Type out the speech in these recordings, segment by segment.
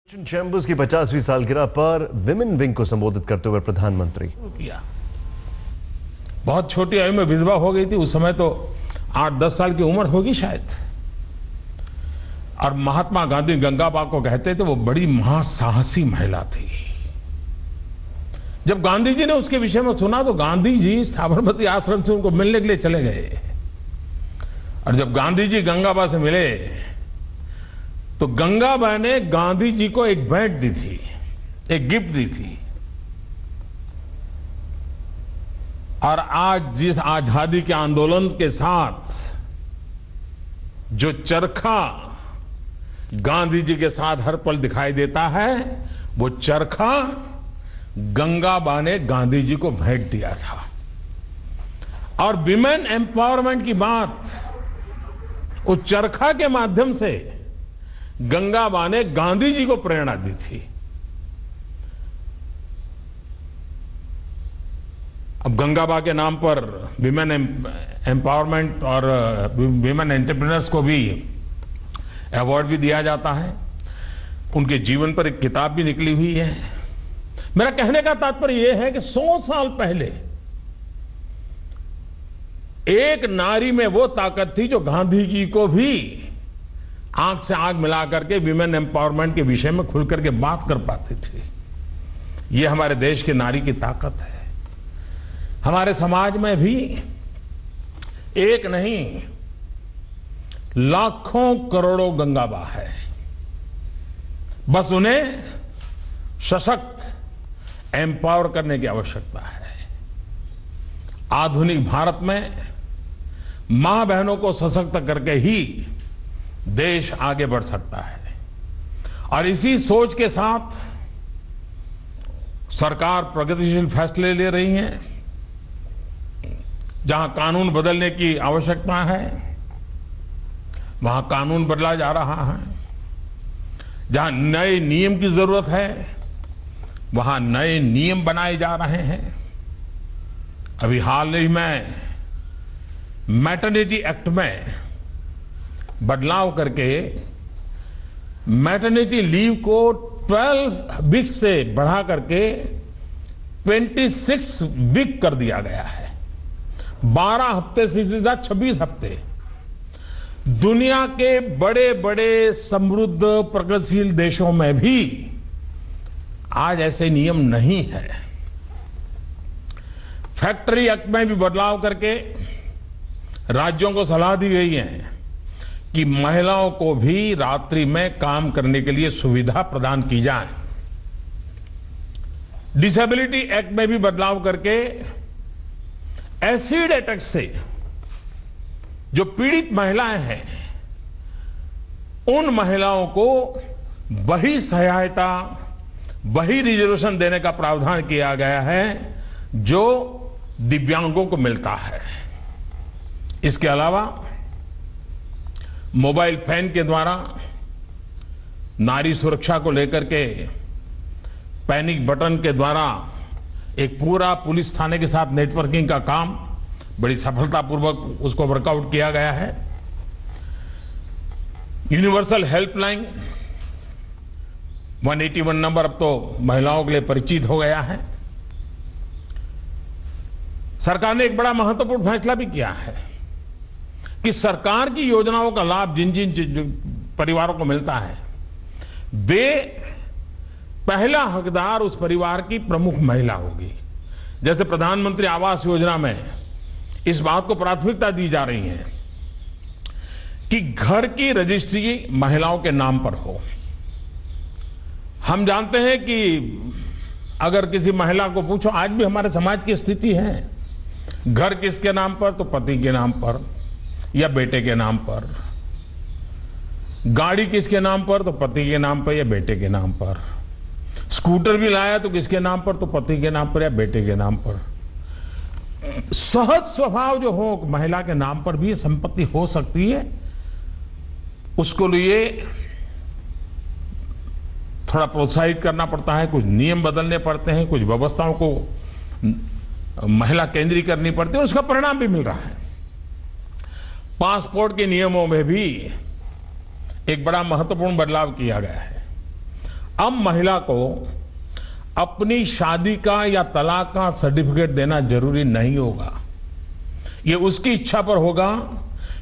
Chambers की 50वीं सालगिरह पर विमेन विंग को संबोधित करते हुए प्रधानमंत्री किया। बहुत छोटी आयु में विधवा हो गई थी। उस समय तो 8-10 साल की उम्र होगी शायद। और महात्मा गांधी गंगाबा को कहते थे वो बड़ी महासाहसी महिला थी। जब गांधी जी ने उसके विषय में सुना तो गांधी जी साबरमती आश्रम से उनको मिलने के लिए चले गए। और जब गांधी जी गंगाबा से मिले तो गंगाबा ने गांधी जी को एक भेंट दी थी, एक गिफ्ट दी थी। और आज जिस आजादी के आंदोलन के साथ जो चरखा गांधी जी के साथ हर पल दिखाई देता है, वो चरखा गंगाबा ने गांधी जी को भेंट दिया था। और विमेन एम्पावरमेंट की बात उस चरखा के माध्यम से गंगाबा ने गांधी जी को प्रेरणा दी थी। अब गंगाबा के नाम पर विमेन एम्पावरमेंट और विमेन एंटरप्रेन्योर्स को भी अवार्ड भी दिया जाता है। उनके जीवन पर एक किताब भी निकली हुई है। मेरा कहने का तात्पर्य यह है कि 100 साल पहले एक नारी में वो ताकत थी जो गांधी जी को भी आंख से आंख मिला करके विमेन एम्पावरमेंट के विषय में खुल करके बात कर पाते थे। ये हमारे देश की नारी की ताकत है। हमारे समाज में भी एक नहीं लाखों करोड़ों गंगाबा है। बस उन्हें सशक्त एम्पावर करने की आवश्यकता है। आधुनिक भारत में मां बहनों को सशक्त करके ही देश आगे बढ़ सकता है। और इसी सोच के साथ सरकार प्रगतिशील फैसले ले रही है। जहां कानून बदलने की आवश्यकता है वहां कानून बदला जा रहा है। जहां नए नियम की जरूरत है वहां नए नियम बनाए जा रहे हैं। अभी हाल ही में मैटरनिटी एक्ट में बदलाव करके मैटरनिटी लीव को 12 वीक से बढ़ा करके 26 वीक कर दिया गया है। 12 हफ्ते से सीधा 26 हफ्ते। दुनिया के बड़े बड़े समृद्ध प्रगतिशील देशों में भी आज ऐसे नियम नहीं है। फैक्ट्री एक्ट में भी बदलाव करके राज्यों को सलाह दी गई है कि महिलाओं को भी रात्रि में काम करने के लिए सुविधा प्रदान की जाए। डिसेबिलिटी एक्ट में भी बदलाव करके एसिड अटैक से जो पीड़ित महिलाएं हैं उन महिलाओं को वही सहायता, वही रिजर्वेशन देने का प्रावधान किया गया है जो दिव्यांगों को मिलता है। इसके अलावा मोबाइल फोन के द्वारा नारी सुरक्षा को लेकर के पैनिक बटन के द्वारा एक पूरा पुलिस थाने के साथ नेटवर्किंग का काम बड़ी सफलतापूर्वक उसको वर्कआउट किया गया है। यूनिवर्सल हेल्पलाइन 181 नंबर अब तो महिलाओं के लिए परिचित हो गया है। सरकार ने एक बड़ा महत्वपूर्ण फैसला भी किया है कि सरकार की योजनाओं का लाभ जिन जिन परिवारों को मिलता है वे पहला हकदार उस परिवार की प्रमुख महिला होगी। जैसे प्रधानमंत्री आवास योजना में इस बात को प्राथमिकता दी जा रही है कि घर की रजिस्ट्री महिलाओं के नाम पर हो। हम जानते हैं कि अगर किसी महिला को पूछो, आज भी हमारे समाज की स्थिति है, घर किसके नाम पर तो पति के नाम पर या बेटे के नाम पर, गाड़ी किसके नाम पर तो पति के नाम पर या बेटे के नाम पर, स्कूटर भी लाया तो किसके नाम पर तो पति के नाम पर या बेटे के नाम पर। सहज स्वभाव जो हो महिला के नाम पर भी संपत्ति हो सकती है, उसको लिए थोड़ा प्रोत्साहित करना पड़ता है, कुछ नियम बदलने पड़ते हैं, कुछ व्यवस्थाओं को महिला केंद्रीय करनी पड़ती है और उसका परिणाम भी मिल रहा है। पासपोर्ट के नियमों में भी एक बड़ा महत्वपूर्ण बदलाव किया गया है। अब महिला को अपनी शादी का या तलाक का सर्टिफिकेट देना जरूरी नहीं होगा। ये उसकी इच्छा पर होगा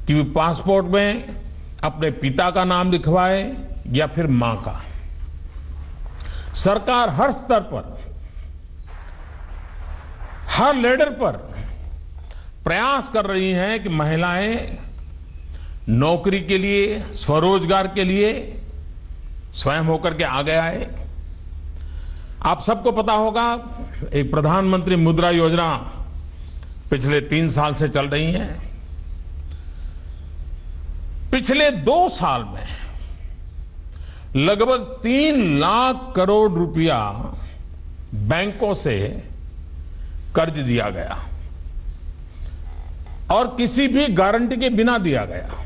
कि वो पासपोर्ट में अपने पिता का नाम लिखवाए या फिर मां का। सरकार हर स्तर पर, हर लेडर पर प्रयास कर रही है कि महिलाएं नौकरी के लिए, स्वरोजगार के लिए स्वयं होकर के आगे आए। आप सबको पता होगा, एक प्रधानमंत्री मुद्रा योजना पिछले 3 साल से चल रही है। पिछले 2 साल में लगभग 3 लाख करोड़ रुपया बैंकों से कर्ज दिया गया और किसी भी गारंटी के बिना दिया गया।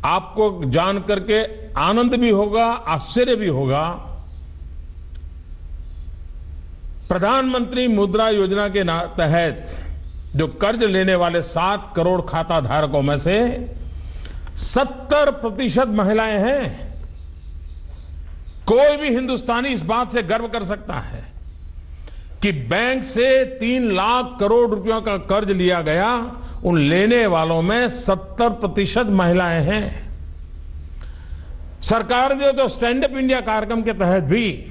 आपको जान करके आनंद भी होगा, आश्चर्य भी होगा, प्रधानमंत्री मुद्रा योजना के तहत जो कर्ज लेने वाले 7 करोड़ खाता धारकों में से 70% महिलाएं हैं। कोई भी हिंदुस्तानी इस बात से गर्व कर सकता है कि बैंक से 3 लाख करोड़ रुपयों का कर्ज लिया गया, उन लेने वालों में 70% महिलाएं हैं। सरकार ने तो स्टैंड अप इंडिया कार्यक्रम के तहत भी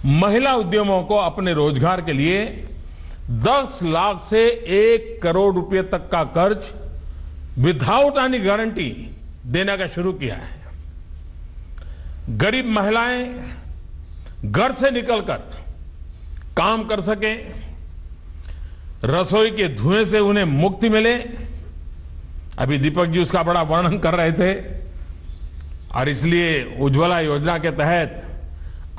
महिला उद्यमों को अपने रोजगार के लिए 10 लाख से 1 करोड़ रुपए तक का कर्ज विदाउट एनी गारंटी देने का शुरू किया है। गरीब महिलाएं घर से निकलकर काम कर सके, रसोई के धुएं से उन्हें मुक्ति मिले। अभी दीपक जी उसका बड़ा वर्णन कर रहे थे और इसलिए उज्ज्वला योजना के तहत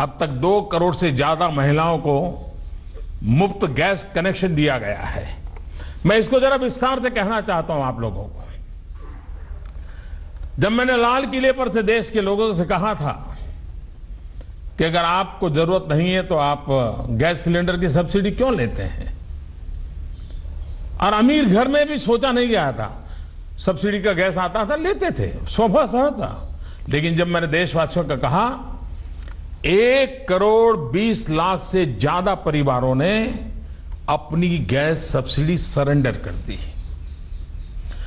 अब तक 2 करोड़ से ज्यादा महिलाओं को मुफ्त गैस कनेक्शन दिया गया है। मैं इसको जरा विस्तार से कहना चाहता हूं आप लोगों को। जब मैंने लाल किले पर से देश के लोगों से कहा था कि अगर आपको जरूरत नहीं है तो आप गैस सिलेंडर की सब्सिडी क्यों लेते हैं, और अमीर घर में भी सोचा नहीं गया था, सब्सिडी का गैस आता था, लेते थे, स्वभाव सहज था। लेकिन जब मैंने देशवासियों का कहा, 1 करोड़ 20 लाख से ज्यादा परिवारों ने अपनी गैस सब्सिडी सरेंडर कर दी।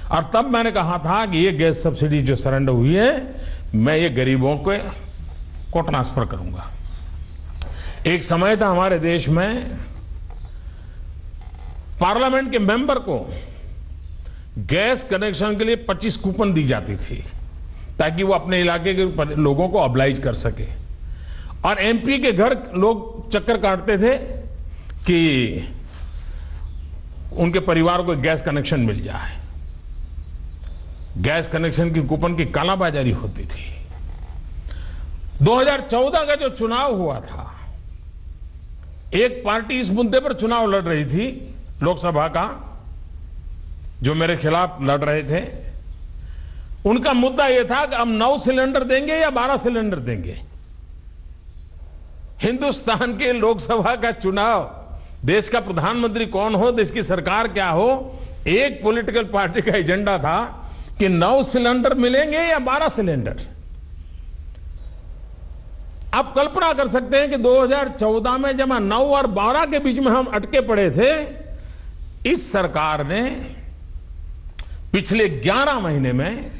और तब मैंने कहा था कि ये गैस सब्सिडी जो सरेंडर हुई है, मैं ये गरीबों को ट्रांसफर करूंगा। एक समय था हमारे देश में पार्लियामेंट के मेंबर को गैस कनेक्शन के लिए 25 कूपन दी जाती थी ताकि वो अपने इलाके के लोगों को ऑब्लाइज कर सके। और एमपी के घर लोग चक्कर काटते थे कि उनके परिवार को गैस कनेक्शन मिल जाए। गैस कनेक्शन की कूपन की कालाबाजारी होती थी। 2014 का जो चुनाव हुआ था, एक पार्टी इस मुद्दे पर चुनाव लड़ रही थी लोकसभा का, जो मेरे खिलाफ लड़ रहे थे। उनका मुद्दा यह था कि हम 9 सिलेंडर देंगे या 12 सिलेंडर देंगे। हिंदुस्तान के लोकसभा का चुनाव, देश का प्रधानमंत्री कौन हो, देश की सरकार क्या हो, एक पॉलिटिकल पार्टी का एजेंडा था कि 9 सिलेंडर मिलेंगे या 12 सिलेंडर। आप कल्पना कर सकते हैं कि 2014 में जब 9 और 12 के बीच में हम अटके पड़े थे, इस सरकार ने पिछले 11 महीने में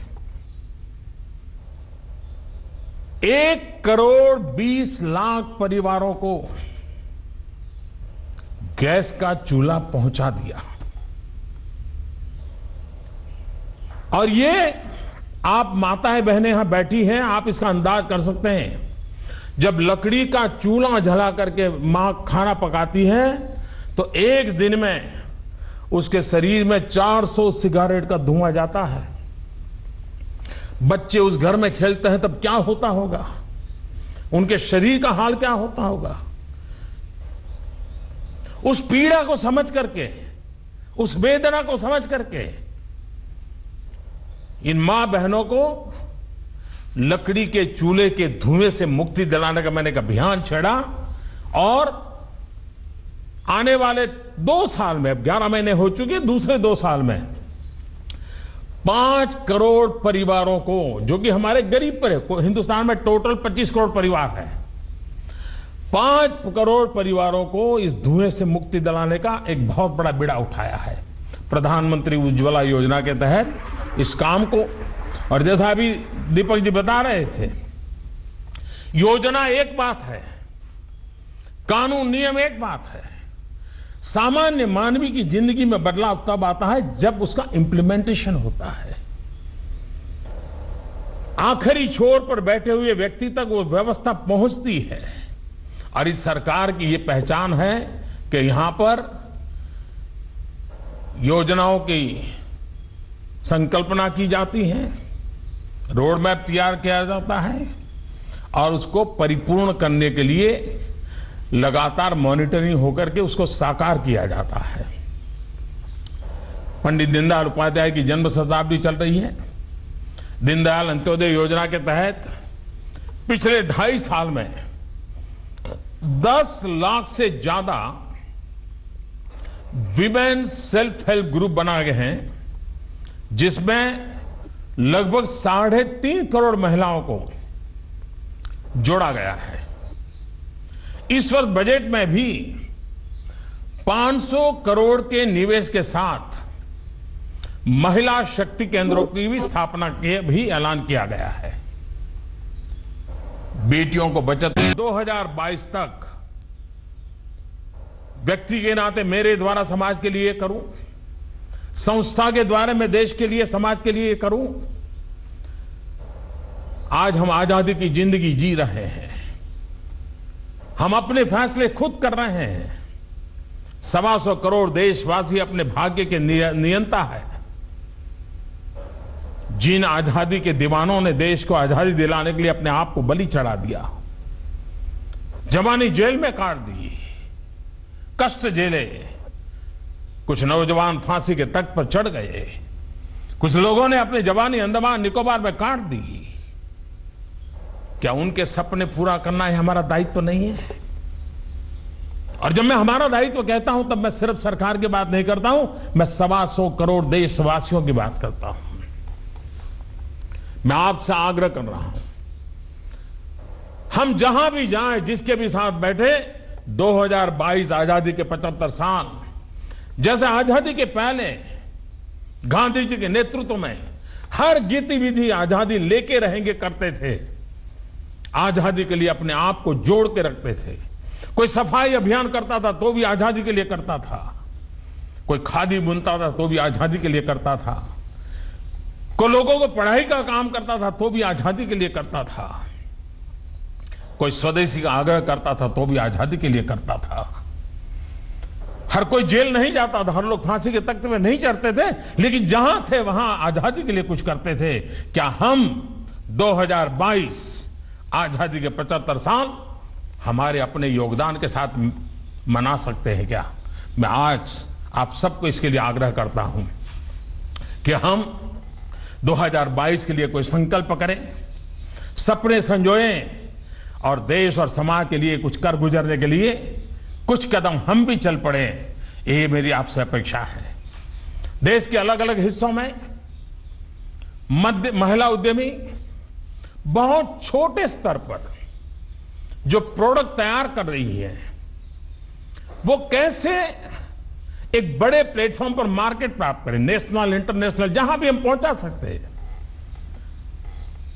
1 करोड़ 20 लाख परिवारों को गैस का चूल्हा पहुंचा दिया। और ये आप माताएं बहनें यहां बैठी हैं, आप इसका अंदाज कर सकते हैं। जब लकड़ी का चूल्हा जला करके मां खाना पकाती है तो एक दिन में उसके शरीर में 400 सिगारेट का धुआं जाता है। बच्चे उस घर में खेलते हैं तब क्या होता होगा, उनके शरीर का हाल क्या होता होगा। उस पीड़ा को समझ करके, उस वेदना को समझ करके इन मां बहनों को लकड़ी के चूल्हे के धुएं से मुक्ति दिलाने का मैंने एक अभियान छेड़ा। और आने वाले 2 साल में, अब 11 महीने हो चुके, दूसरे 2 साल में 5 करोड़ परिवारों को, जो कि हमारे गरीब पर है, हिंदुस्तान में टोटल 25 करोड़ परिवार है, 5 करोड़ परिवारों को इस धुएं से मुक्ति दिलाने का एक बहुत बड़ा बीड़ा उठाया है प्रधानमंत्री उज्ज्वला योजना के तहत इस काम को। और जैसा अभी दीपक जी बता रहे थे, योजना एक बात है, कानून नियम एक बात है, सामान्य मानवी की जिंदगी में बदलाव तब आता है जब उसका इंप्लीमेंटेशन होता है। आखिरी छोर पर बैठे हुए व्यक्ति तक वो व्यवस्था पहुंचती है। और इस सरकार की ये पहचान है कि यहां पर योजनाओं की संकल्पना की जाती है, रोड मैप तैयार किया जाता है और उसको परिपूर्ण करने के लिए लगातार मॉनिटरिंग होकर के उसको साकार किया जाता है। पंडित दीनदयाल उपाध्याय की जन्म शताब्दी चल रही है। दीनदयाल अंत्योदय योजना के तहत पिछले 2.5 साल में 10 लाख से ज्यादा विमेन सेल्फ हेल्प ग्रुप बनाए गए हैं, जिसमें लगभग 3.5 करोड़ महिलाओं को जोड़ा गया है। इस वर्ष बजट में भी 500 करोड़ के निवेश के साथ महिला शक्ति केंद्रों की भी स्थापना के भी ऐलान किया गया है। बेटियों को बचत 2022 तक व्यक्ति के नाते मेरे द्वारा समाज के लिए करूं, संस्था के द्वारा मैं देश के लिए समाज के लिए करूं। आज हम आजादी की जिंदगी जी रहे हैं, हम अपने फैसले खुद कर रहे हैं। 125 करोड़ देशवासी अपने भाग्य के नियंता है। जिन आजादी के दीवानों ने देश को आजादी दिलाने के लिए अपने आप को बलि चढ़ा दिया, जवानी जेल में काट दी, कष्ट झेले, कुछ नौजवान फांसी के तख्त पर चढ़ गए, कुछ लोगों ने अपनी जवानी अंडमान निकोबार में काट दी। क्या उनके सपने पूरा करना है हमारा दायित्व नहीं है? और जब मैं हमारा दायित्व कहता हूं तब मैं सिर्फ सरकार की बात नहीं करता हूं, मैं 125 करोड़ देशवासियों की बात करता हूं। मैं आपसे आग्रह कर रहा हूं, हम जहां भी जाएं, जिसके भी साथ बैठे, 2022 आजादी के 75 साल, जैसे आजादी के पहले गांधी जी के नेतृत्व में हर गतिविधि आजादी लेके रहेंगे करते थे, आजादी के लिए अपने आप को जोड़ के रखते थे। कोई सफाई अभियान करता था तो भी आजादी के लिए करता था, कोई खादी बुनता था तो भी आजादी के लिए करता था, कोई लोगों को पढ़ाई का काम करता था तो भी आजादी के लिए करता था, कोई स्वदेशी का आग्रह करता था तो भी आजादी के लिए करता था। हर कोई जेल नहीं जाता था, हर लोग फांसी के तख्त में नहीं चढ़ते थे, लेकिन जहां थे वहां आजादी के लिए कुछ करते थे। क्या हम 2022 आजादी के 75 साल हमारे अपने योगदान के साथ मना सकते हैं क्या? मैं आज आप सबको इसके लिए आग्रह करता हूं कि हम 2022 के लिए कोई संकल्प करें, सपने संजोएं और देश और समाज के लिए कुछ कर गुजरने के लिए कुछ कदम हम भी चल पड़े। ये मेरी आपसे अपेक्षा है। देश के अलग अलग हिस्सों में महिला उद्यमी बहुत छोटे स्तर पर जो प्रोडक्ट तैयार कर रही है, वो कैसे एक बड़े प्लेटफॉर्म पर मार्केट प्राप्त करें, नेशनल इंटरनेशनल, जहां भी हम पहुंचा सकते हैं,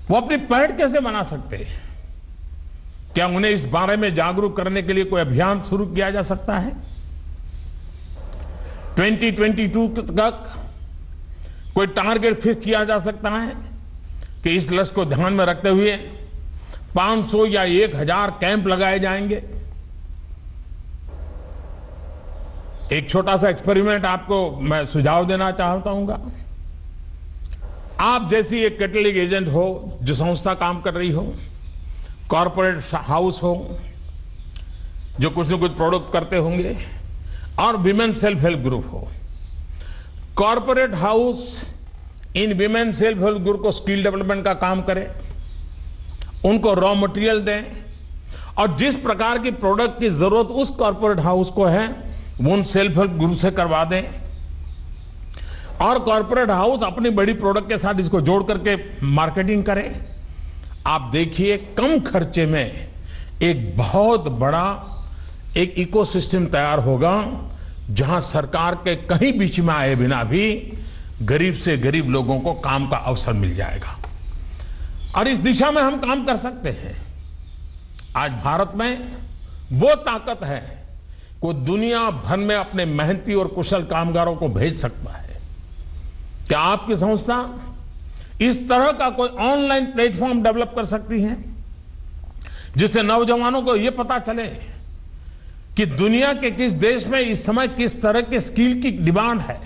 वो अपनी पहल कैसे बना सकते हैं? क्या उन्हें इस बारे में जागरूक करने के लिए कोई अभियान शुरू किया जा सकता है? 2022 तक कोई टारगेट फिक्स किया जा सकता है कि इस लक्ष्य को ध्यान में रखते हुए 500 या 1000 कैंप लगाए जाएंगे। एक छोटा सा एक्सपेरिमेंट आपको मैं सुझाव देना चाहता हूंगा। आप जैसी एक कैटलिक एजेंट हो, जो संस्था काम कर रही हो, कॉर्पोरेट हाउस हो जो कुछ न कुछ प्रोडक्ट करते होंगे, और विमेन सेल्फ हेल्प ग्रुप हो। Corporate house in women self help group को स्किल डेवलपमेंट का काम करे, उनको रॉ मटेरियल दें, और जिस प्रकार की प्रोडक्ट की जरूरत उस कॉर्पोरेट हाउस को है वो उन सेल्फ हेल्प ग्रुप से करवा दें। और कॉर्पोरेट हाउस अपनी बड़ी प्रोडक्ट के साथ इसको जोड़ करके मार्केटिंग करे। आप देखिए कम खर्चे में एक बहुत बड़ा एक इकोसिस्टम तैयार होगा, जहां सरकार के कहीं बीच में आए बिना भी गरीब से गरीब लोगों को काम का अवसर मिल जाएगा। और इस दिशा में हम काम कर सकते हैं। आज भारत में वो ताकत है कि दुनिया भर में अपने मेहनती और कुशल कामगारों को भेज सकता है। क्या आपकी संस्था इस तरह का कोई ऑनलाइन प्लेटफॉर्म डेवलप कर सकती है जिससे नौजवानों को यह पता चले कि दुनिया के किस देश में इस समय किस तरह के स्किल की डिमांड है,